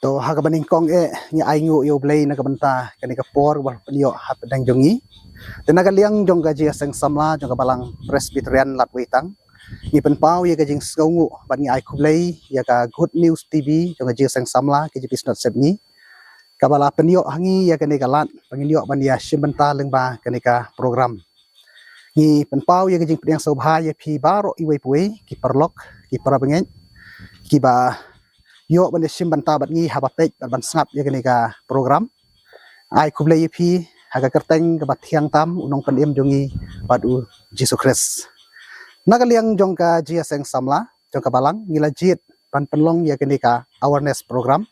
to hagabaning kong ni aingu yo blay nagabanta kani kapor war panyo hap dang jongi tenaga liang jong gaji aseng samla jong balang Presbyterian latwitang ni penpau ya gajing skongu ban ni ai kublay ya ka Good News TV jong gaji aseng samla ke jipis not sebni kabala penyo hangi ya kani galat pangilyo ban ya simbenta lengba kani ka program ni penpau ya gajing pedang sobha ya pi baro iwei puei ki perlok ki parabengen ki ba yo ban simbenta bat ngi habapek ban sngap ya kani ka program ai kublay pi haga kerteng ke bathiang tam unong pandiem jongi padu Jesus Christ nagaliang jong ka jia seng samla jong ka balang ngila jit ban penlong ya kani ka awareness program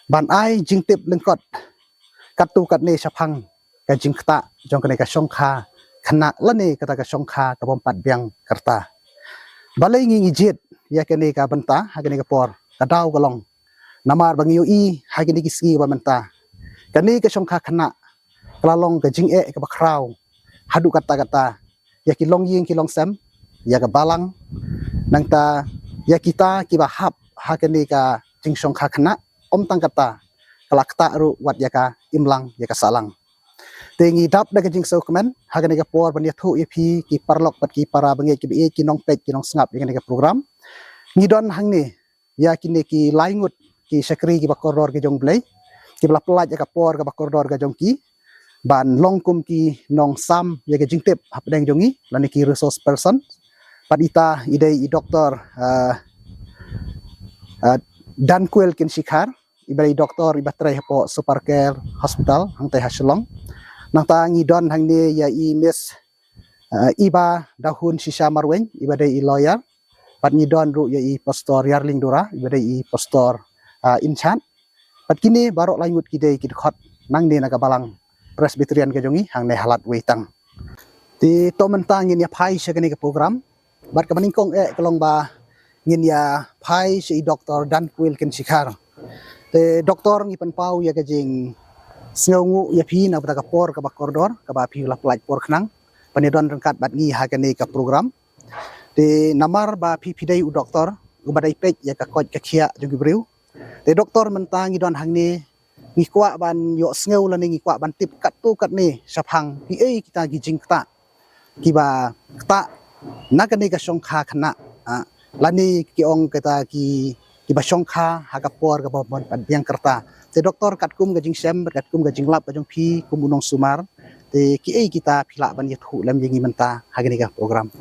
ban ai jingtip lengkot katu kat ne shaphang ka jingkta jong kani ka songkha khana lane kata ka songkha ka bompat biang kerta balai ngi jit ya kani ka benta ha kani ka por kadau galong namar bangiu i ha kani ki ski ba menta kani ka songkha khana kelalong ke jing ke bakrau hadu kata-kata ya kilong ying kilong sem ya ke balang nangta ya kita ki bahap hakani ka jing songkha khana om tang kata kalakta ru wat ya ka imlang ya ka salang tengi dap da ke jing so kemen hakani ka por ban ya thu ep ki parlok pat ki para bangi ki be ki nong pek ki nong snap ya ka program ngidon hang ni ya kini ki laingut ki sakri ki bakoror ki jong blai ki bla pelaj ya ka por ka bakoror ka jong ki ban longkum ki nong sam ya ke jingtip hapdeng jongi lani ki resource person padita idei i doktor dan kuel kin shikhar ibai doktor ibatrai hapo supercare hospital hangtai haslong nang ta ngidon hangni ya i miss iba dahun sisa marwen ibadai i lawyer pat ngidon ru ya i pastor yarling dura ibadai i pastor inchan pat kini barok langut kidei ki khot nang ni naga balang Presbyterian ke jongi hang ne halat weitang ti to mentang ngin ya phai se kani ke program bat ka maningkong kelong ba ngin ya phai si doktor dan kuil ken sikhar te doktor ngi penpau ya gajing sngongu ya phi na ka por ka bakordor ka ba phi la plaj por khnang panedon rengkat bat ngi ha kani ka program te namar ba phi phidai u doktor u badai pek ya ka koj ka khia jongi breu te doktor mentang ngi don hang ni ngikwa ban yo sngew la ni ngikwa ban tip kat tu kat ni saphang ki kita gijing kta ki ba kta nakani ka songkha khana lani ki ong kata ki ba songkha ha ka por ka bon pan biang kerta te doktor kat kum gajing sem kat kum gajing lap gajong phi kum unong sumar te ki kita phila ban ye thu lam yengi menta ha gani ka program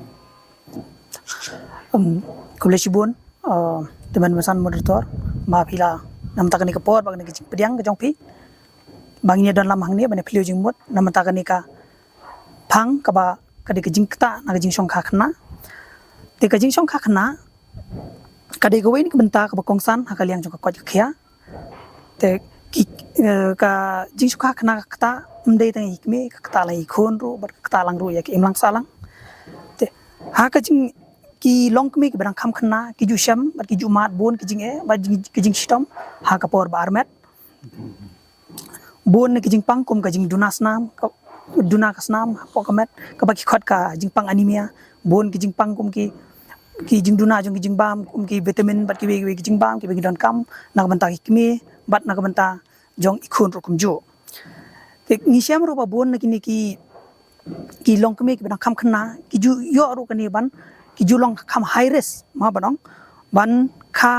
Kulesibun teman masan moderator ma phila nam takani ka por bagani ka pediang ka jong phi bangnya don lam hang ni bane phliu jing mot nam takani ka phang ka ba ka de ka jingta na ka jing songkha khna te ka jing songkha khna ka de ka wein ka benta ka ba kongsan ha ka liang jong ka koj khia te ki ka jing songkha khna ka ta mdei tang ikme ka ta lai khon ru ba ka ta lang ru ya ki imlang salang te ha ka jing ki long kmi ki barang kham khna ki ju sham bat ki ju mat bon ki jing ba ki jing stom ha ka por ba armet bon ki jing pang kum ka jing dunas nam ka duna ka snam po ka met ka ba ki khot ka jing pang anemia bon ki jing pang kum ki jing duna jong ki jing bam kum ki vitamin bat ki ki jing bam ki don kam na banta ki kmi bat na ka banta jong ikhun ro kum jo te ngi sham ro ba bon ki ni ki long kmi ki barang kham khna ki ju yo ro ka ni ban ki julong kham high risk ma banong ban kha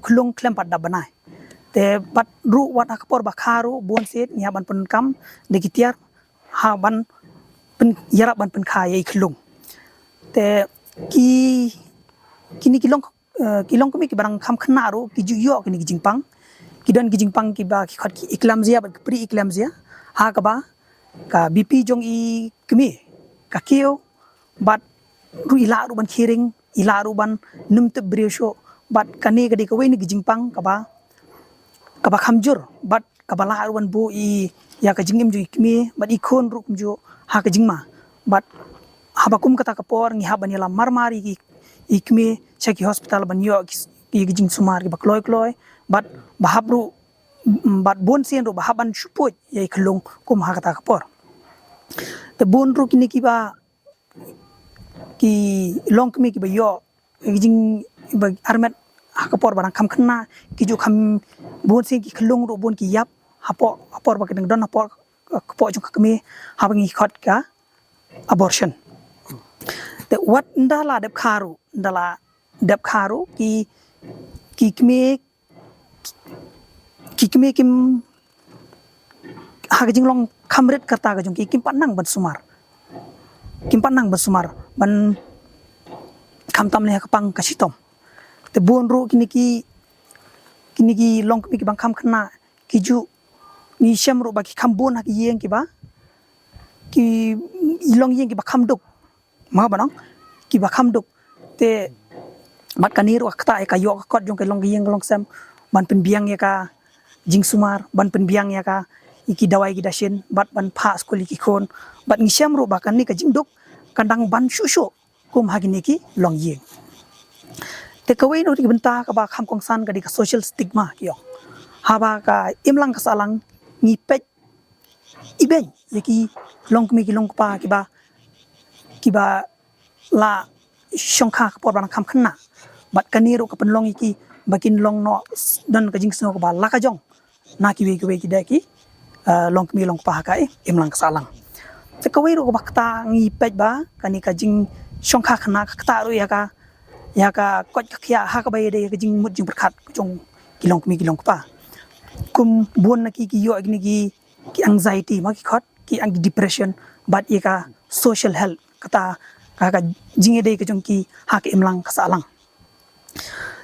khulung klem pat da banai te bat ru wat akpor ba kharu bon set nya ban pun kam de kitiar ha ban pen yara ban pen kha ye khulung te kini kilong kami ki barang kham khna ru ki ju yo kini ki jingpang ki don ki jingpang ki ba ki khat ki eclampsia ba pre eclampsia ha ka ba ka bp jong i kmi ka kio bat ru ila ru ban khiring ila ru ban num te bresho bat kani gadi ka weni gijingpang ka ba khamjur bat ka bala ru ban bu i ya ka jingim ju ikmi bat ikhon ru kumjo ha ka jingma bat habakum kata ka por ngi haban yala marmari ki ikmi cheki hospital ban yo ki gijing sumar ki bakloi kloi bat bahabru bat bon sien ru bahaban supoj ye khlung kum ha kata ka por te bon ru kini ki ba ki long kmi ki ba yo jing ba armet hakapor barang kham khna ki ju kham buon sing ki kelung ro buon ki yap hapor ba kedeng don hapor kepo jong kami habang ikot ka abortion te wat ndala dep kharu ki kmi kim hagajing long kamret kata ga jong ki kim panang ban sumar ban kamtam le kapang kasitom te buon ro kini ki long ki bang kam khna ki ju ni syam ro ba ki khambon ha ki yeng ki ba ki ilong yeng ki ba khamduk ma ba nong ki ba khamduk te mat kanir wa kta ka yo kot jong ke long yeng long sam ban pen biang ya ka jing sumar ban pen biang ya ka iki dawai ki dasin bat ban pha skuli ki khon bat ni syam ro ba kan ni ka jing duk kandang ban shu kum ha ki long yeng te kawai no ki benta ka ba kham kong san ka di ka social stigma ki yo haba ka imlang ka salang ni pet ibeng yaki long mi ki long pa ki ba la shongkha ka por ban kham khna bat kaniro ka pen long iki bakin long no dan ka jing sno ka ba la ka jong na ki we ki da ki long mi long pa ka imlang ka salang te kawai ro ka bakta ngi pet ba kani ka jing shongkha khna ka ta ro ya ka kot ka khya ha ka bay de ka jing mut jing perkhat jong ki long pa kum buon na ki yo agni ki anxiety ma ki khot ki ang depression bat ye ka social health kata ka jinge de ka jong ki ha ka imlang ka salang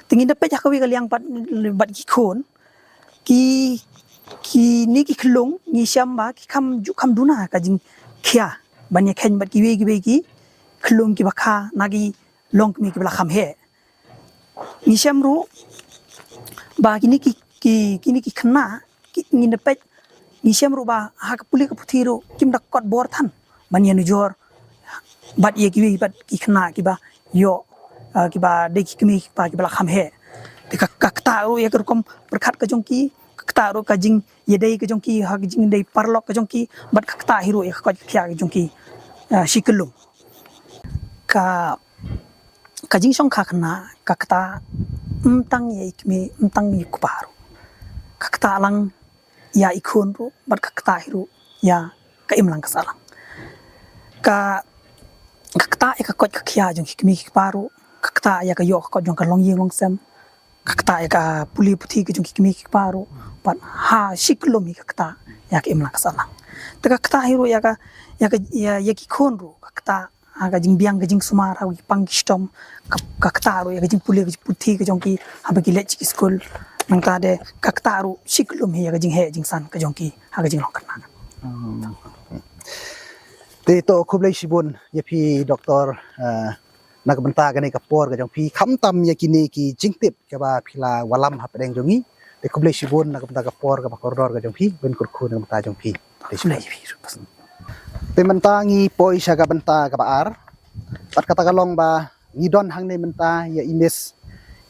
tingin da pe ja ka wi ka liang bat ki khon ki ni ki khlong ni syam ba ki kham duna ka jing khya ban ye khen bat ki we ki khlong ki ba kha na ki long mi ki bla kham he ni syam ru ba ki ni ki khna ki ni da pe ni syam ru ba ha ka puli ka puthi ru kim da kot bor than ban ye nu jor bat ye ki bat ki khna ki ba yo ki ba de ki mi pa ki bla kham he te ka ta ru ye kom perkhat ka jong ki ta ru ka jing ye dei ka jong ki ha jing dei parlok ka jong ki bat ka ta hiru ye ka khya ka jong ki shikelum ka jing song kha khna ka ta tang ye ku paru ka ta lang ya ikhon ru bat ka ta hiru ya ka imlang ka salang ka ta ka kot ka khya jong ki mi ki paru ka ta ya ka yo ka jong ka long yeng long sam ka ta ya ka puli puthi ka jong ki mi ki paru bat ha shiklum ka ta ya ka imlang ka salang te ka ta hiru ya ki khon ru ka ta aga jing biang ka jing sumar ha pang stom ka ta ru ya ka jing puli ka puthi ka jong ki ha ba ki le chi school nang ta de ka ta ru shiklum ya ka jing he jing san ka jong ki ha ka jing long kana te to khublai sibun ye phi doctor nak benta ka ni ka por ka jong phi kham tam ye kini ki jingtip ka ba phila walam ha pedeng jongi te khublai sibun nak benta ka por ka ba koridor ka jong phi ben kur khu nak benta jong phi te Sulai phi te menta ngi poi sha ka benta ka ba ar pat kata kalong ba ngi don hang ne menta ya imis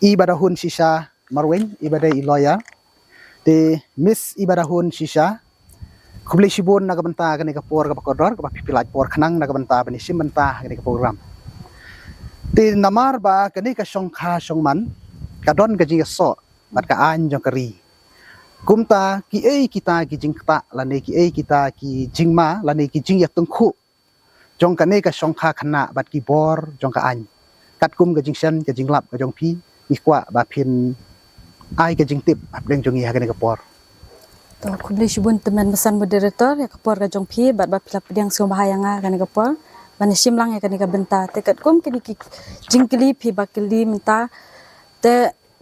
ibadahun shisha marwen ibadai iloya te miss ibadahun shisha khublai sibun nak benta ka ni ka por ka ba koridor ka ba philaj por khanang nak benta bani sim benta ka ni ka program te namar ba ka ni ka shongkha shongman ka don ka ji so bat ka an jong kari kumta ki kita ki jingta lane ki kita ki jingma lane ki jing yak tungkhu jong ka ne ka shongkha khana bat ki bor jong ka an kat kum ka jingsan ka jinglap ka jong phi ni kwa ba phin ai ka jingtip ableng jong ya ka ne ka por to khublai sibun teman mesan moderator ya kapor ka jong phi bat ba phila pediang sum bahayanga kan ka por ban simlang ya kan ka benta te kat kum ki jingkli phi bakli menta te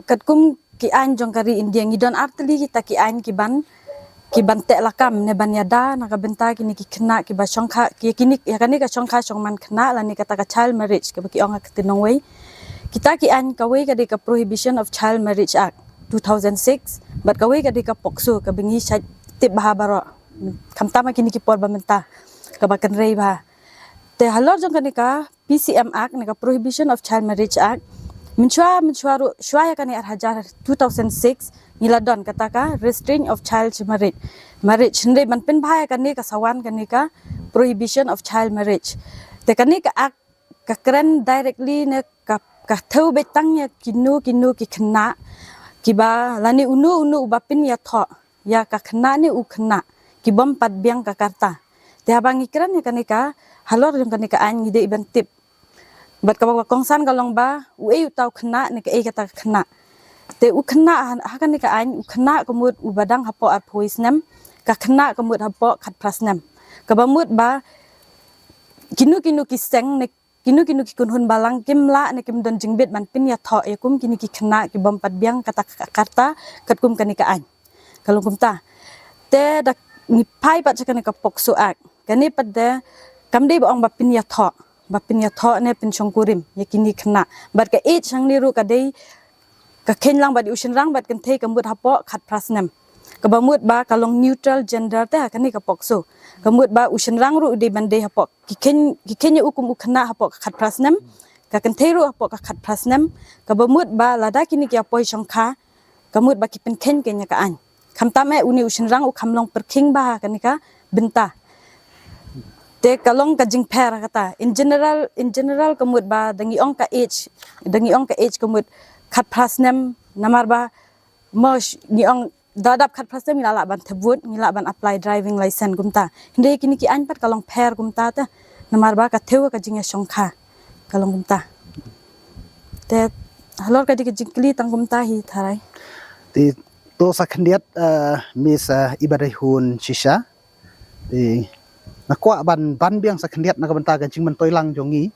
kat kum ki an jong kari india ngidon artli kita ki an ki ban te lakam ne ban yada na ka benta ki ni ki khna ki ba shongkha ki kini ya kan ka shongkha shongman khna la ni kata ka child marriage ka ki ong ka tinong wei kita ki an ka wei ka de ka prohibition of child marriage act 2006 bat ka wei ka de ka pokso ka bingi tip bahabaro kamtama kini ki por ba menta ka ba kan rei ba te halor jong kan ka PCM act ne ka prohibition of child marriage act menchua ru shwa ya kan ar hajar 2006 niladon kata ka restraint of child marriage ndai man pen bhaya kan ka sawan kan ka prohibition of child marriage te kan ka act ka kran directly ne ka thau betang ya kinu ki khna kiba lani unu bapin ya tho ya ka khna ni u khna kibom pat biang ka karta te abang ikran ya kanika halor jong kanika an ngide iban tip bat ka kongsan kalong ba u e tau khna ni ka e kata khna te u khna ha kanika an u khna kamut u badang hapo at poisnem ka khna kamut hapo khat prasnem ka bamut ba kinu kiseng ne kinu ki kunhun balang kimla ne kim don jingbet man pin ya tho ya kum kini ki khna ki bom pat biang kata karta kat kum kanika an kalong kum ta te dak ni pai pat kanika pokso ak kani pat de kam de bong bapin ya tho ne pin chongkurim ya kini khna bat ka e chang ni ru ka de ka khen lang bat ushin rang bat kan the kamut hapo khat prasnem kabamut ba kalong neutral gender te kani ka pokso kamut ba ushin rang ru de bande hapo ki ken ya ukum ukhna hapo khat prasnem ka kan the ru hapo ka khat prasnem kabamut ba lada kini ki apoi shongkha kamut ba ki pen ken kenya ka an khamta me uni ushin rang u khamlong perking ba kani ka benta te kalong ka jing pher kata in general kamut ba dangi ong ka age kamut khat prasnem namar ba mosh ni ong dadap khat prasnem ngila ban thebut ngila ban apply driving license gumta hinde kini ki an pat kalong pher gumta ta namar ba ka theu ka jinga shongkha kalong gumta te halor ka dik jingkli tang gumta hi tharai Ti to sa khandiat Miss Ibadah Hun Shisha ti nakwa ban biang sa khandiat na kabanta ka jingman toilang jongi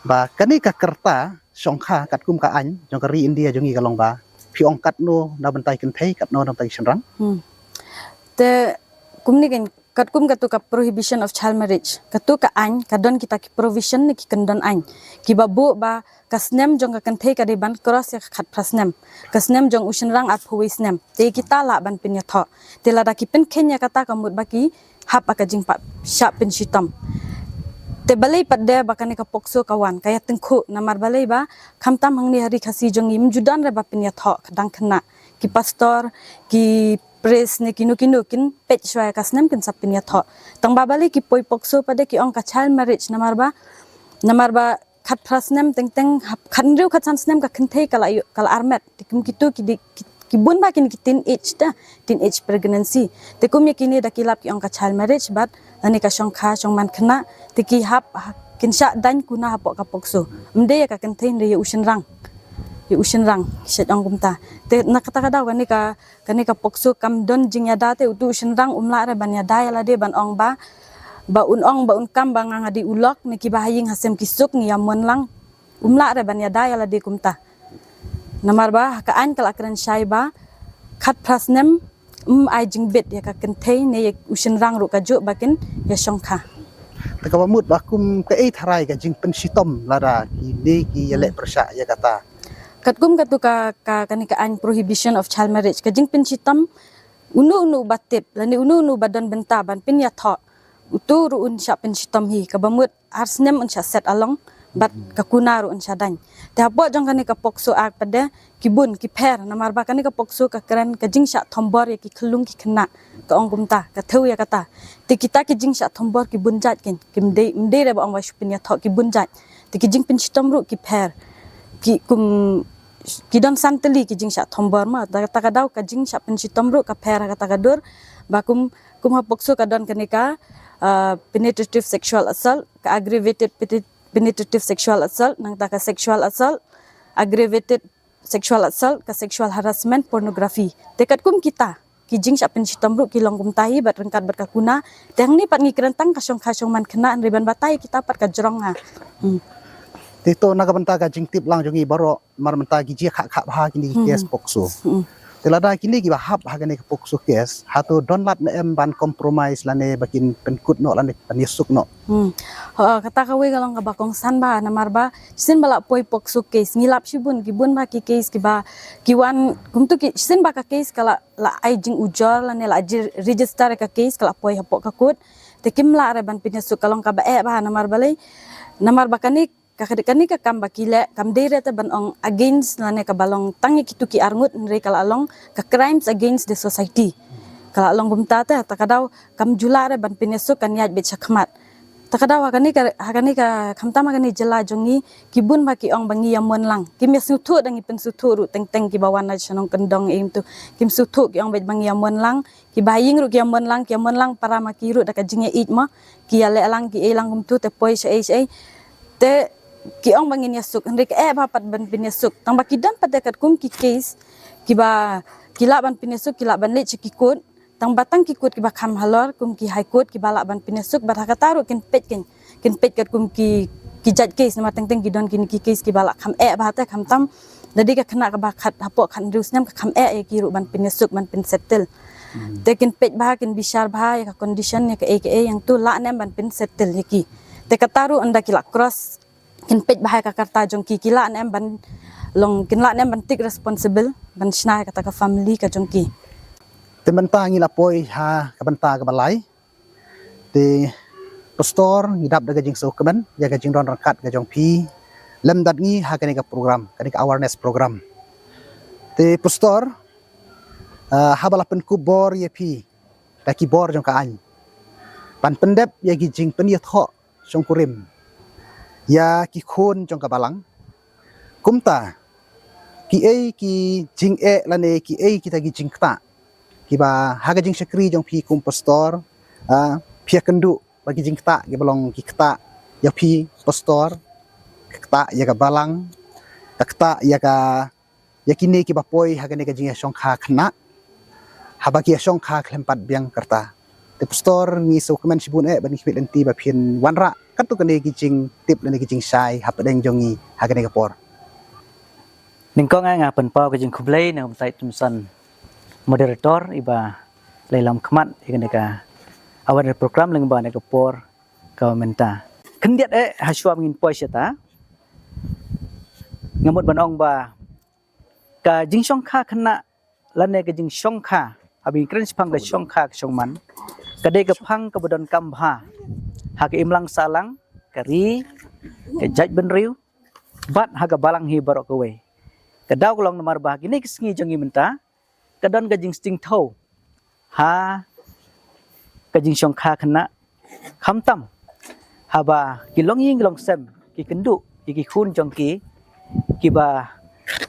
ba kani ka kerta songkha kat kum ka an jong ka ri India jongi kalong ba pi ong kat no na bantai kan thei kat no na bantai shenrang te kumni kan kat kum katu ka prohibition of child marriage katu ka an kadon kita ki provision ni ki kendon an ki babu ba kasnem jong ka kan thei ka de ban cross ya khat prasnem kasnem jong ushenrang at phuisnem te kita la ban pin ya tho te la da ki pen kenya kata kamut baki hap aka jing pa sha pin shitam te balai padde bakane ka pokso kawan kaya tengku namar balai ba khamtam hangni hari khasi jong im judan re bapin ya tho kadang khna ki pastor ki press ne kin pech shwa kasnem kin sapin ya tho tang ba balai ki poi pokso pade ki ong ka child marriage namar ba khat prasnem teng khanriu khat sansnem ka khinthei kala armet tikum kitu ki bun ba kin teenage pregnancy te kum yakini dakilap ki ong ka child marriage but ani ka shongkha shongman khna tiki hap kinsha dan kuna hapo ka pokso mde ya ka kenthin re ushin rang shet ong gumta te nakata ka daw kani ka pokso kam don jing ya da te utu ushin rang umla re ban ya da ya la de ban ong ba un kam ba nga di ulok ni ki bahaying hasem kisuk ni yamon lang umla re ban ya da ya la de kumta namar ba ka an kala kran shai ba khat prasnem ai jing bet ya ka kenthin ne ushin rang ru ka jo bakin ya shongkha ta ka mut ba kum ka e tharai ka jing pen sitom lara ki de ki yale persha ya kata katkum katu ka kanika an prohibition of child marriage ka jing pen sitom unu batip lani unu badan benta ban pin ya tho utu ru un sha pen sitom hi ka bamut arsnem un sha set along bat ka kunaru un sha dan ta bo jong kanika pokso ak pada kibun ki pher namar ba kanika pokso ka kran ka jing sha thombor ya ki khulung ki khna ka ong gumta ka theu ya kata te kita ki jing sha thombor ki bunjat ken mde re ba ong wa shupin ya tho ki bunjat te ki jing pen sitom ru ki pher ki don santeli ki jing sha thombor ma ta ka daw ka jing sha pen sitom ru ka pher ka ta ka dur ba kum ha pokso ka don kanika penetrative sexual assault ka aggravated penetrative sexual assault nang ta ka sexual assault aggravated sexual assault ka sexual harassment pornography tekat kum kita ki jing sha pen sitom ru ki longgum tahi bat rengkat bat ka kuna teng ni pat ngi kerentang ka khasong man khna riban batai kita pat ka jrong ha tito na kabanta ka jing tip lang jongi baro mar menta gi ji kha bha kini kes pokso telada kini gi ba hap ha kini pokso kes hato don lat na em ban compromise lane bakin penkut no lane panisuk no kata ka we galong ka bakong san ba namar ba sin bala poi pokso case ngilap shibun gibun ba ki case ki ba kiwan kumtu ki sin ba ka case kala la ai jing ujor lane la register ka case kala poi hapok ka kut tekim la re ban pinasuk kalong ka ba ba namar ba kani kakadikani ka kam bakile kam dere te ban ong against lane ka balong tangi kitu ki arngut nre kala along ka crimes against the society kala along gumta ta takadaw kam julare ban pinesuk kan yaj bet sakmat takadaw hakani ka kamtama kani jela jongi kibun ba ki ong bangi yamon lang kim sutu dangi pen sutu ru teng teng ki bawan na chanong kendong im tu kim sutu ki ong bet bangi yamon lang ki baying ru ki yamon lang para maki ru dak jinge it ma ki ale lang ki elang kum tu te poi sei te ki ong bangi nyasuk henrik ba pat ban pinyasuk tang ba kidan pat dekat kum ki case ki ba kila ban pinyasuk kila ban le cikikut tang batang kikut ki bakam halor kum ki haikut ki balak ban pinesuk bat hakataru kin pet kat kum ki jat case nama teng gidon kin ki case ki balak kam bahata kam tam jadi ka kena ka bakat hapok kan rusnam ka kam ki ru ban pinesuk ban pin settle te kin pet bah kin bishar bah ya ka condition ya ka yang tu la nem ban pin settle ki te kataru anda ki la cross kin pet bah ka karta jong ki la nem ban long kin la nem ban tik responsible ban snai kata ka family ka jong ki te benta ngi lapoi ha ka benta ka balai te pastor ngi dap daga jing so kaban ya ga jing don rakat ga jong pi lem dat ngi ha ka program ka awareness program te pastor ha bala pen ku bor ye pi ta ki bor jong ka an pan pendep ya gi jing pen ye tho jong kurim ya ki khon jong ka balang kumta ki jing lane ki kita gi jing ta kiba haga jing syakri jong pi kum pastor pia kendu bagi jing kta ge belong ki kta ya pi pastor kta ya ga balang kta ya kini ki bapoi haga ne ga jing song kha khna haba ki song kha klempat biang kerta te pastor ni so kemen sibun bani khit lenti ba phin wanra katu kene ki jing tip lene ki jing sai hap deng jongi haga ne ga por ning ko nga pen pau ga jing khublei na sai tumsan moderator iba leilam khmat ikaneka awal program leng ba ne por governmenta kendiat haswa ngin poiseta ngamut banong ba ka jing songkha khna lane ka jing songkha abi kren phang ka songkha songman ka de ka phang ka bodon kambha ha ka imlang salang kari ka jaj benriu bat ha ka balang hi barok we ka daw long namar ba gini kisngi jongi menta kadon gajing sting thau ha gajing song kha khna khamtam haba kilong ying long sem ki kendu ki khun jong ki ba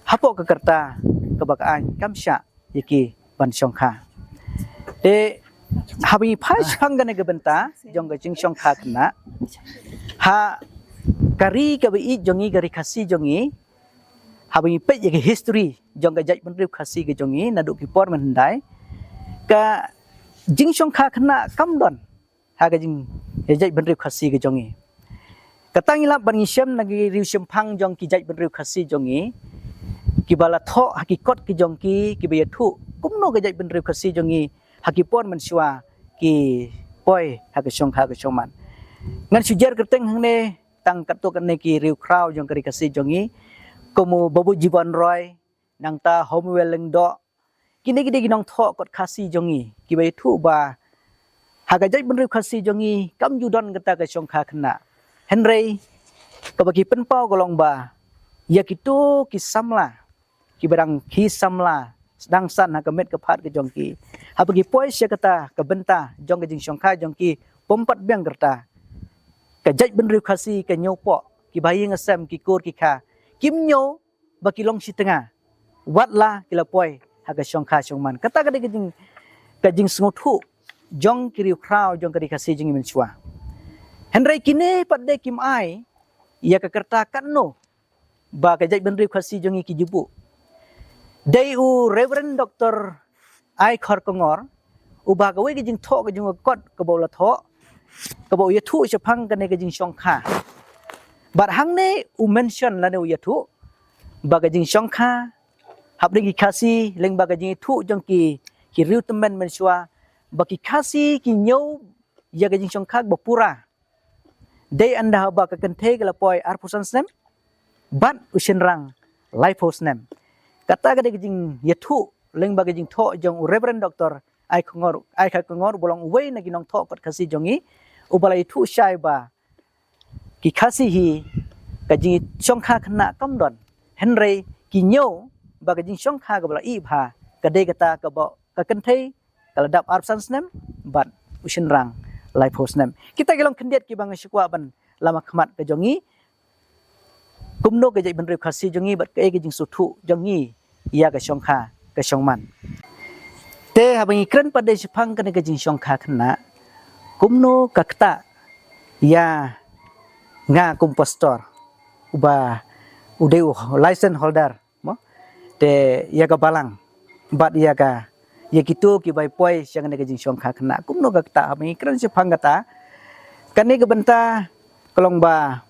hapo ka karta ka bakaan kamsha ki ban song kha te habi phai chang gane ga benta jong gajing song kha khna ha kari ka bi jongi gari khasi jongi habi pe ye history jong ga jaj benriu khasi ga jongi na du ki por man dai ka jing song kha khna kam don ha ga jing jaj benriu khasi ga jongi ka tangila ban ngi sem na gi riu sem phang jong ki jaj benriu khasi jongi ki bala tho hakikot ki jong ki be thu kumno ga jaj benriu khasi jongi haki por man siwa ki poi ha ga song kha ga man ngan sujar kerteng hangne tang katok ne ki riu kraw jong kari khasi jongi komu babu jiban roy nang ta homwell leng do kini gide ginong tho kot khasi jongi ki bai thu ba haga jaj benriu khasi jongi kam judon gata ka song kha khna henrei ka bagi penpau golong ba ya kitu ki samla ki barang ki samla sedang san ha ka met ka phat ka jongki ha bagi poi sia kata ka benta jong ka jing song kha jongki pompat biang gerta ka jaj benriu khasi ka nyopo ki bayi ngasam ki kur ki kha kim nyo baki long si tengah watla kila poi haga song kha song man kata ka jing sngotu jong kiriu kraw jong kari kasi jing menchua henry kine padde kim ai ya ka kerta kanno ba ka jaj benriu kasi jong ki jubu dei u reverend dr ai khor kongor u ba ka we jing tho ka jing kot ka bola tho ka bo ye thu chapang ka ne ka jing song kha but hangne u mention la ne u yathu bagajing songkha habding khasi leng bagajing thu jong ki riu temen mensua baki khasi ki nyau ya gajing songkha bapura dei anda ba ka kenthe gala poi arpusan snem ban usin rang life host nem kata gajing yathu leng bagajing tho jong reverend doctor ai khongor bolong we na ginong tho kot khasi jongi u balai thu shai ba ki khasi hi kajing songkha khna kamdon henry ki nyo ba kajing songkha ka bala i bha ka de kata ka bo ka kanthei kala dap arsan snem bat usin rang live host nem kita gelong kendiat ki bang syukwa ban lama khmat ke jongi kumno ke jai ban rep khasi jongi bat ke jing suthu jongi ya ke syongkha ke syongman te habangi kren pada Jepang ke jing syongkha khna kumno kakta ya nga kompostor uba udeu license holder mo te ya ka balang bat ya ka ya gitu ki bai poi siang ne jing syong kha khna kumno ga ta mi kran se phangata kane ga benta kolong ba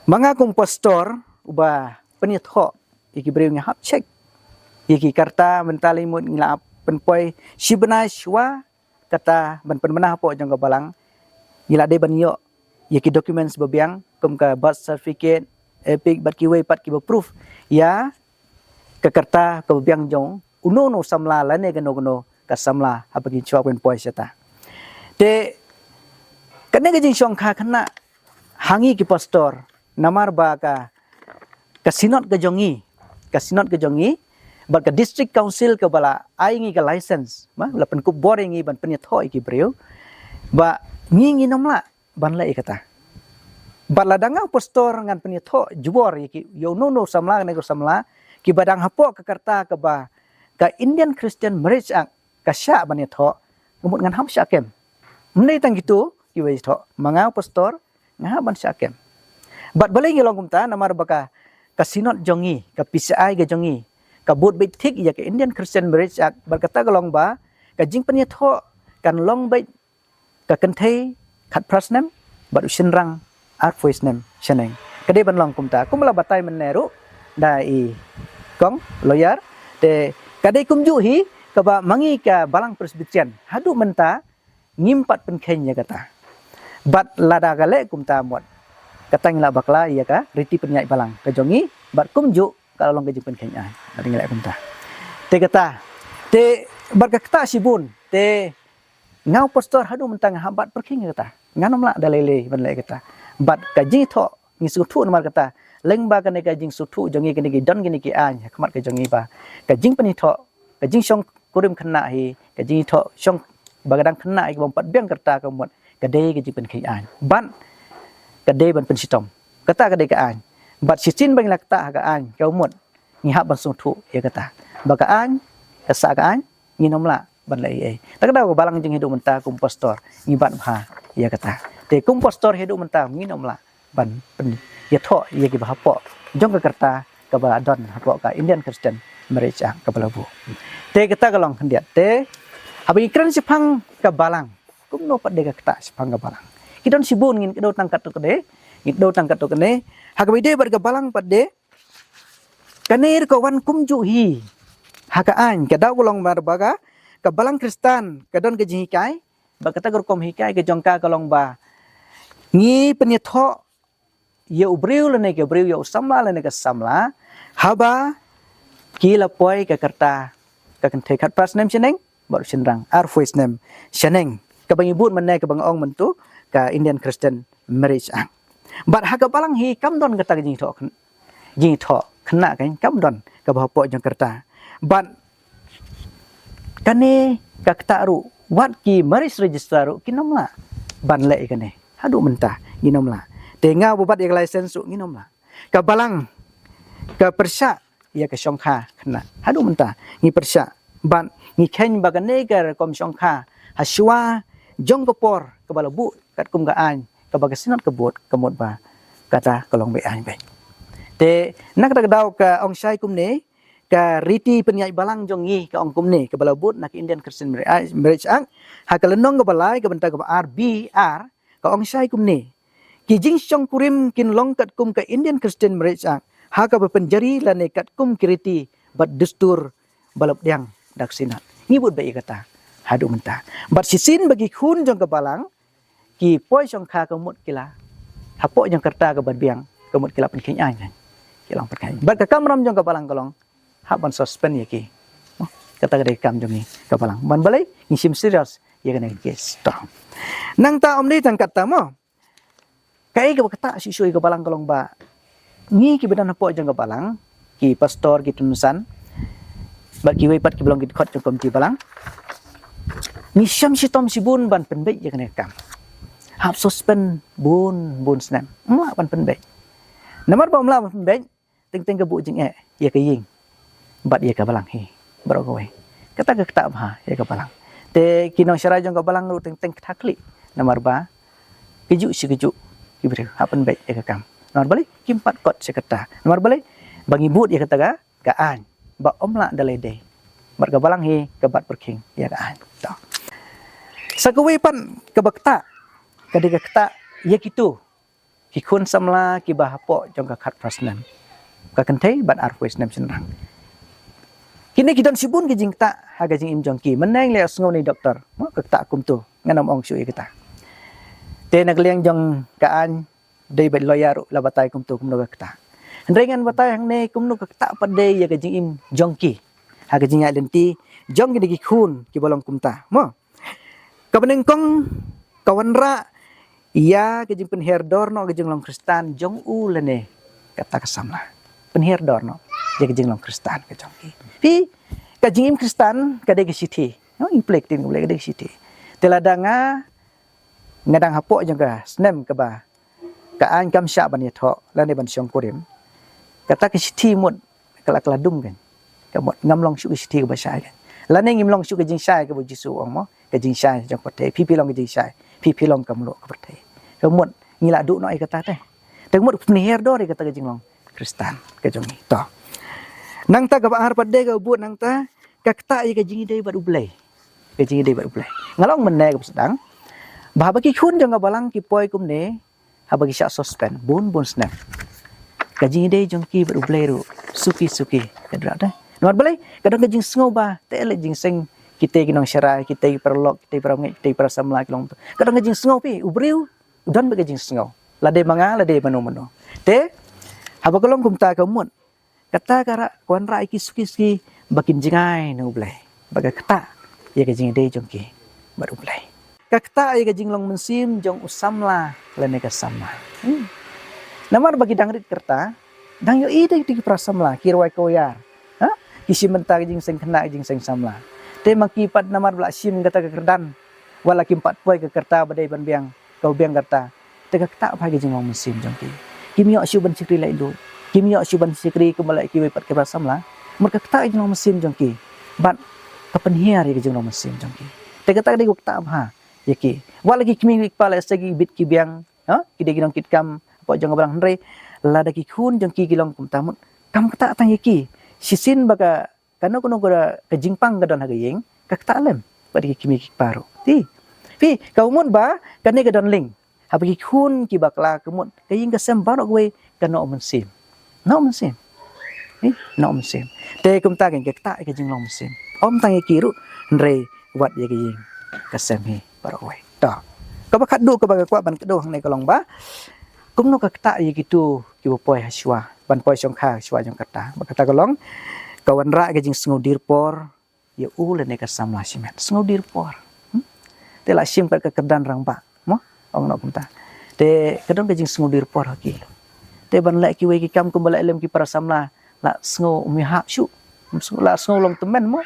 manga kompostor uba penitho iki breu nya hap check iki karta mentali mun ngila pen poi sibna shwa kata ban pen menah po jong ga balang ngila de ban yo iki documents babiang kum ka birth certificate epic bat ki wei pat ki proof ya ka karta ka babiang jong uno samla lane gano ka samla habagi chwa pen poi seta te kane ga jing syong kha khna hangi ki pastor namar ba ka sinot ga jongi ba ka district council ka bala ai ngi ka license ma la pen ku boring ngi ban pen thoi ki breu ba ngi nomla ban la ikata ba la danga pastor ngan pen tho jubor ki yo no samla ne ko samla ki badang hapo ka karta ka ba ka Indian Christian marriage ang kasya bani tho ngumut ngan ham syakem mnei tang gitu kiwei tho mangau pastor ngah ban syakem bat balai ngilong kumta namar baka kasinot jongi ka PCI ga jongi ka bot bait thik ya ka Indian Christian marriage ak berkata galong ba ka jing pani tho kan long bait ka kenthei khat prasnem bat usinrang art voice nem shaneng kade ban long kumta kumala batai meneru dai kong lawyer te kadai kumju hi kaba mangi ka balang presbyterian hadu menta ngimpat penkenya kata bat lada gale kumta mot katang la bakla iya ka riti penyai balang kejongi bat kumju kalau long kejing penkenya ada ngilai kumta te kata te bat kata sibun te ngau pastor hadu menta ngahambat perking kata nganom la dalele ban le kata bat kajing tho ngisu thu namar kata leng ba kan ka jing suthu jongi kan ki don gini ki an khmat ka jongi ba ka jing pani tho ka jing song kurim khna hi ka jing tho song bagadang khna ai bom pat beng kerta ka mot ka de ka jing pen ki an ban ka de ban pen sitom kata ka de ka an bat sisin bang lakta ka an ka mot ngi hab ban suthu ya kata ba ka an ka sa ka an ngi nomla ban lai ai tak da ko balang jing hidup menta kum pastor ngi ban ha ya kata te kum pastor hidup menta ngi nomla ban pen ya tho ya ki bahapo jong ka kerta ka ba don hapo ka Indian Christian marriage ka balabu te kita kalong hendiat te abi kran sipang ka balang kumno pat de ka kata sipang ka balang kidon sibun ngin kedo tangkat to kede ngiddo tangkat to kene hakabi de bar ka balang pat de kanir ko wan kumju hi hakaan ka daw kolong mar baga ka balang Kristan ka don ka jihikai ba kata gor kom hikai ka jongka kalong ba ngi penyetho ya ubriu lene ke ubriu ya usamla lene ke samla haba kila poi ke kerta ka kan tekat pas nem seneng baru senrang ar voice nem seneng ka bang ibut menai ke bang ong mentu ka Indian Christian marriage ang bat ha ka balang hi kam don kata jing tho khna kan kam don ka ba po jang kerta bat kane ka kta ru wat ki marriage register ru kinomla ban le kane hadu mentah ginomla tenga bubat ya license su nginom la ka balang ka persya ya ka syongkha khna hadu menta ngi persya ban ngi khen bagane ka kom syongkha haswa jong kopor ka balabu kat kum ga an ka bagasinat kebut kemut ba kata kolong be an be te nak dak daw ka ong sai kum ne ka riti penyai balang jong ngi ka ong kum ne ka balabut nak Indian Christian marriage ang ha ka lenong ka balai ka benta ka RBR ka ong sai kum ne ki jing syong kurim kin long kat kum ka Indian Christian marriage ang ha ka penjari lane kat kum kiriti bat dustur balap diang dak sinat ngibut ba kata hadu menta bat sisin bagi khun jong ka balang ki poi syong kha ka mut kila hapo jong kerta ka bat biang ka mut kila pen king ai kilang pen bat ka kamram jong ka balang kolong ha ban suspend ya ki kata ka de kam jong ni ka balang ban balai ngisim serius ya kana ki stop nang ta om ni tang kata mo kai ka kata si sui ka balang kolong ba ngi ki bedan hapo jang ka balang ki pastor ki tunusan ba ki wei pat ki belong ki khot jong kom ti balang Ni syam sitom sibun ban penbek ya kena kam. Hap suspend bun snap. Mla ban penbek. Namar ba mla ban penbek ting ke bu jing ya ke ying. Bat ya ka balang hi. Baro kowe. Kata ke tak bah ya ka balang. Te kinong syara jong ka balang ru ting takli. Namar ba keju si keju. Kibri hap penbek ya ka kam. Namar balik kimpat kot sekata. Namar balik bagi but ya kata ka an. Ba omla dalede. Bar ka balang hi ka bat perking ya ka an. To. Sakawi pan kabakta kadega kta ya kitu kikun samla ki bahapo jong ka khat prasnan ka kentai bat arwes nam senrang kini kidon sibun ki jingta haga jing im jong ki meneng le sngo ni doktor mo ka kta kum tu nganam ong syu kita te nagliang jong kaan dei bet loyaru la batai kum tu kum no ka kta rengan batai hang ne kum no ka kta pade ya ka jing im jong ki haga jing identity jong ki kun ki bolong kum ta mo kabeneng kong kawan ra ia kejing penherdor no kejing long kristan jong u lene kata kesamla penherdor no dia kejing long kristan kejong ki pi kejing im kristan kade ke siti no implek tin boleh kade siti teladanga ngadang hapok jong ka snem ke ba ka an kam sya ban yatho lane ban syong kurim kata ke siti mut kala dum kan kamot ngam long syu ke siti ke ba sya kan lane ngim long syu ke jing sya ke bu jisu ong mo ke jing sya jong pate pi long ke jing sya pi long kam lo ke pate kemut ngila du no ai kata teh tengmut penihir do re kata ke jing long kristan ke jong ni to nang ta ka bahar pade ke buat nang ta ka kta ai ke jing dei bat ublei ke jing dei bat ublei ngalong menne ke sedang bah bagi kun jong ka balang ki poi kum ne ha bagi syak suspend bun snap ka jing dei jong ki bat ublei ru suki ke dra teh nuar balai kadang ke jing sngo ba te le jing seng kita kinong syara kita perlok kita perangai kita perasamla kilong tu kadang ngajing sengau pi ubriu udan bagajing sengau lade manga lade mano te haba kolong kumta kamut kata kara kuan ra iki suki bakin jingai no blai baga kata ya gajing de jongki baru blai kakta ya gajing long mensim jong usamla lene ka sama namar bagi dangrit kerta dang yo ide di prasamla kirwai koyar ha kisi mentah jing seng kena jing seng samla te makipat namar bla sim kata ke kerdan wala kimpat poi ke kerta badai ban biang kau biang kerta te kakta apa gajing long mensim jongki kimyo syu ban sikri lai lu kimyo syu ban sikri ke malai ki pat ke prasamla merka kakta jing long mensim jongki bat kapenhiar ya gajing long mensim jongki te kata de kakta apa yaki wala ki kimi kepala segi bit ki biang ha ki de ginong kitkam apa jong barang hendre lada ki kun jong ki gilong kum tamut kam kata tang yaki sisin baga kano gora ke jingpang gadon hagayeng kakta lem badi ki kimi ki paro ti pi kaumun ba kane gadon ling habagi kun ki bakla kemut kaying ka sem barok we kano mensim no mensim no mensim te kum ta gen kakta ke jinglong mensim om tang yaki ru hendre wat ye kaying ka sem hi barok we to ka ba khadu ka ba kwa ban kedo hang nei kalong ba kum no kakta ye gitu ki poi haswa ban poi song kha haswa jong kata ba kata kalong kawan ra ke jing sengo dirpor ya ule ne ka samla simet sengo dirpor te la sim ka kedan rang ba mo ong no kumta te kedon ke jing sengo dirpor haki te ban la ki we ki kam kum bala elem ki para samla la sengo mi hap syu la sengo long temen mo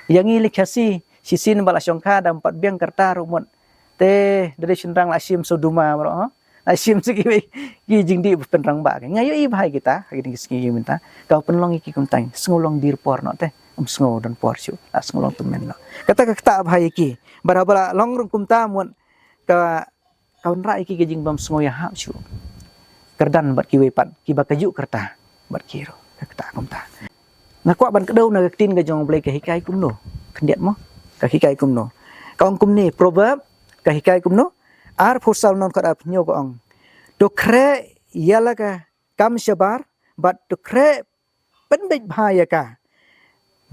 yang ili khasi sisin bala syongkha dam pat biang kerta rumon te dari senrang la sim soduma bro ha la sim segi we ki jing di penrang ba ngayo i bahai kita hagi ding segi minta kau penlong iki kuntang sengolong dirpor no teh sengo dan por syu la sengolong temen no kata kakta bahai iki barabara long rung kumta mon ka kaun ra iki jing bam sengo ya hap syu kerdan bat ki we pat ki bakaju kerta bat kiro kakta kumta ngakwa ban kedau na tin ga jong blai ka hikai kum no kendiat mo ka hikai kum no kaung kum ni proverb ka hikai kum no ar phusal non kada nyo ko ong to kre yala ka kam shabar bat to kre pendek bahaya ka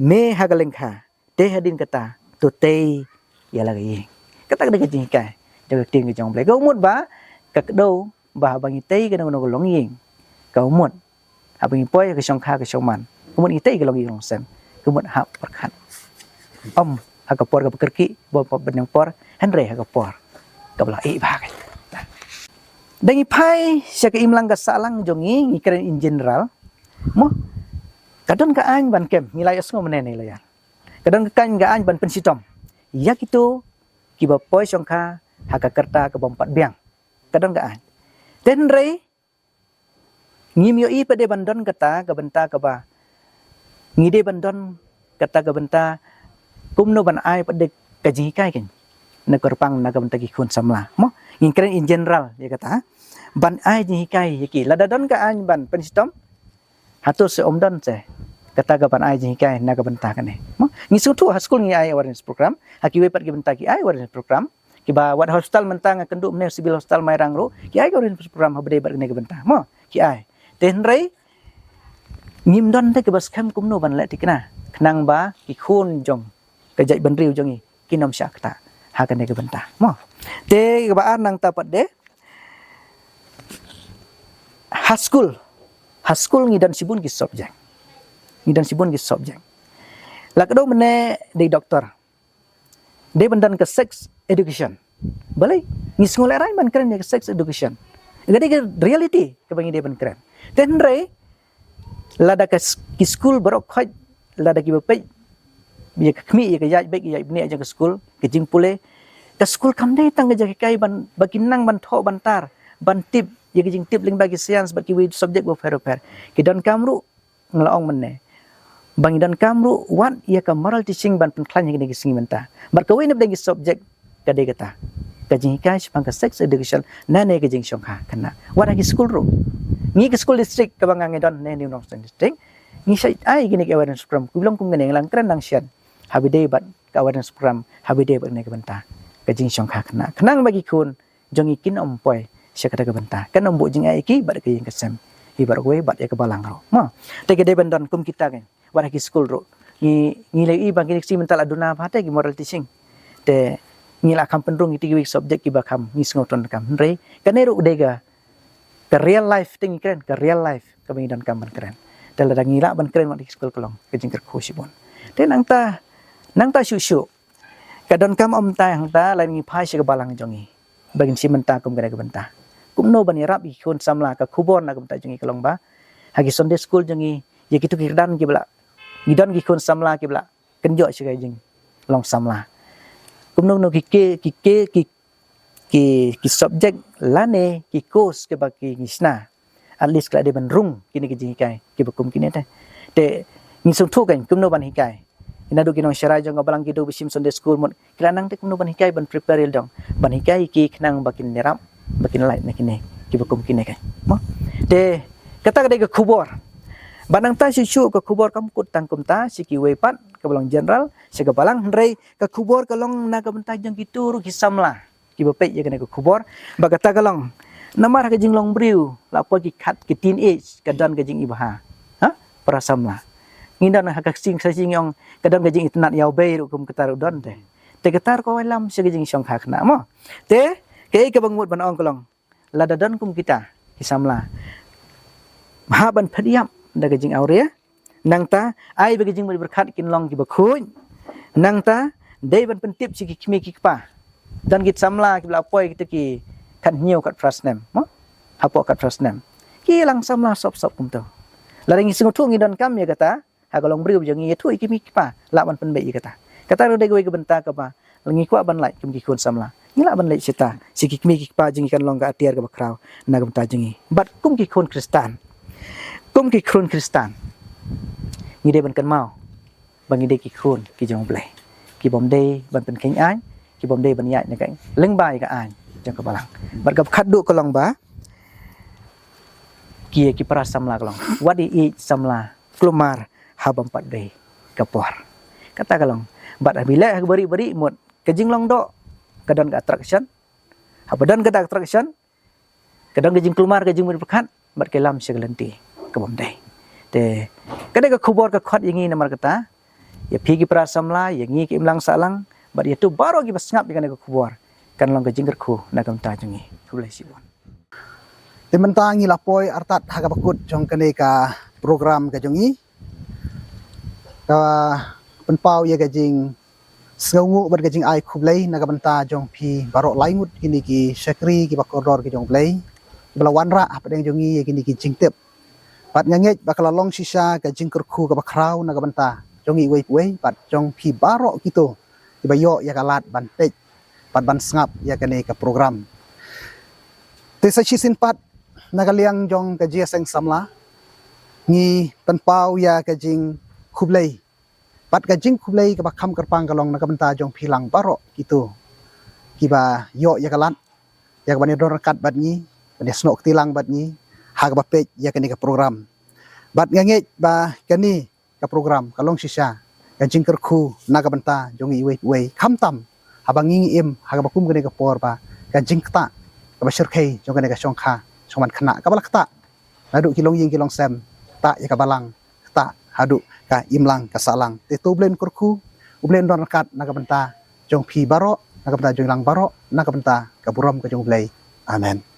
me hagaleng kha te hadin kata to te yala ga yi kata ka jing ka jaga ting ke jong blai ka umut ba ka do ba bangi te ka no long ying ka umut abang poi ka song kha ka song man umut ite ka long ying sem umut hap perkhat om hakapor ka pekerki bo benang por henre hakapor kabla i bagai dangi pai syaka imlang ka salang jongi ngikren in general mo kadon ka an ban kem ngilay asngo menene layan kadon ka kan ga an ban pensitom ya gitu kiba poi songkha haka kerta ke bompat biang kadang ka an ten rei ngim yo i pade bandon kata ke benta ke ba ngide bandon kata ke benta kumno ban ai pade kaji kai ken na korpang na ke benta ki khun samla mo ingkren in general dia kata ban ai ji kai yaki ladadon ka an ban penstom hatur se omdon se kata ke ban ai ji kai na ke benta kan mo ngisu tu haskul ngi ai awareness program haki we pat ke benta ki ai awareness program ki ba wat hospital mentang kenduk ne sibil hospital mairang ro ki ai awareness program habde bat ne ke benta mo ki ai ten rei ngim don te ke bas kham kumno ban le tikna khnang ba ki khun jong ke jai ban riu jong i kinom syakta ha kan ne ke benta mo te ke ba nang ta pat de haskul ngidan sibun ki subject la kedo mene de doktor de bandan ke sex education balai ngis ngolai rai man keren ke sex education gade ke reality ke bangi de ban keren ten rei lada ke school barok khoj lada ki bapai biya khmi ke yaj bek yaj bne ke school ke jing pule ke school kam dei tang ke kai ban bakinang ban tho ban tar ban tip ye ke jing tip ling bagi science bagi we subject bo fer ki don kamru nglaong menne bang dan kamru wat ia ka moral teaching ban penklan yang ke singi menta bar ka we ne bagi subject ka de kata ka jing kai sepang ka sex education na ne ke jing shongkha kana wat ki school ro ngi ke school district ka bang ngedon ne new north district ngi sai ai gini ke awareness program ku bilang kum ngene lang keren nang sian habide bat ka awareness program habide bat ne ke benta ka jing shongkha kana kenang bagi kun jong ikin ompoi syakata ke benta kan ombo jing ai ki bat ke jing kesem ibar we bat ya ke balang ro ma te ke de bendon kum kita kan wat ki school ro ngi le i bang ki si mental aduna phate ki moral teaching te ngi la kam pendrung iti ki subject ki bakam ngi ngoton kam re kanero udega ke real life ting keren ke real life ke bangi dan kam ban keren dal da ngi la ban keren wat ki school kolong ke jingker khosibon te nang ta syu ka don kam om ta hang ta la ngi phai se ke balang jongi bagin si menta kum ke benta kum no ban rap i khon samla ka khubon na kum ta jongi kolong ba hagi Sunday school jongi ye kitu ki dan ki bla ngidon ki khon samla ki bla kenjo sigai jing long samla kum no ki subject lane ki course ke baki ngisna at least kala de ban rung kini ki jing kai ki bakum kini te ngi sung thu kan kum no ban hikai ina do kinong sharai jong balang ki do bisim Sunday school mon kila nang te kum no ban hikai ban prepare dong ban hikai ki khnang bakin nerap bakin light na kini ki bakum kini kai mo te kata de ke khubor banang ta syu ke khubor kam kut tang kum ta siki we pat ke balang general sega balang rei ke khubor kalong na ka benta jong ki tur ki samla ki bapai ye ke khubor ba kata kalong namar ke jing long briu la po ki khat ki teenage ka dan ke jing ibaha ha para samla ngindan ha ka sing yong ka dan ke jing itnat yau bei ru kum ketar don te ketar ko lam se ke jing syong khak na mo te ke bangut ban ong kalong la dadan kum kita ki samla ha ban phadiam da ke jing aurea nang ta ai be ke jing berkhat kin long ki bakhuin nang ta dei ban pentip si ki khmi ki pa dan git samla ki bla poi kita ki kan hiu kat frasnem mo apo kat frasnem ki lang samla sop kum to laring singu thu ngi don kam ya kata ha kolong briu jangi thu ki mi pa la ban pen be kata ro de go ke benta ka ba langi kwa ban lai kum ki khon samla ngi la ban lai sita si ki mi ki pa jing kan long ka atiar ka bakrau na gam ta jangi bat kum ki khon kristan ngi de ban kan mau bang de ki khon ki jong ble ki bom de ban pen kheng ai ki bom de ban yai na kai leng bai ka ai jang ka balang bat ka khat du kolong ba ki para samla kolong wadi i samla klumar habam pat de kapor kata kolong bat bila bari mut ke jing long do kadon ka attraction habadan ka attraction kadon ke jing klumar ke jing berkat bat ke lam segelenti ke bom de te kada ka khubor ka khat yangi namar kata ya phigi para samla yangi ki imlang salang bat ya tu baro ki basngap kan ka khubor kan long ka jingker khu na kam ta jangi khulai sibon te menta ngi lapoi artat ha ka bakut jong kane ka program ka jongi ka penpau ye ka jing sngu bat ka jing ai khublei na ka benta jong phi barok laingut kini ki sakri ki bakodor ki jong blei bala wanra apa deng jongi ye kini ki jingtep pat ngangej bakala long sisa ka jingker khu ka bakrau na ka benta jongi wei pat jong phi barok gitu tiba yo ya kalat bantek pat ban sngap ya kani ka program te sa chisin pat nagaliang jong ka jia seng samla ngi penpau ya ka jing khublei pat ka jing khublei ka bakham karpang kalong nakabenta jong philang baro gitu kiba yo ya kalan ya ka bani dor kat bat ngi bani snok tilang bat ngi ha ka bapej ya kani ka program bat ngange ba kani ka program kalong sisa ka jing kerku nakabenta jong i wei kham tam habang ngi im ha ka bakum kani ka por ba ka jing kta ka ba shirkhei jong kani ka shongkha shongman khna ka balak ta nadu kilong ying kilong sem ta ya ka balang ta hadu ka imlang ka salang te to blen kurku ublen don kat nakabenta jong phi baro nakabenta jong lang baro nakabenta ka buram ka jong blai amen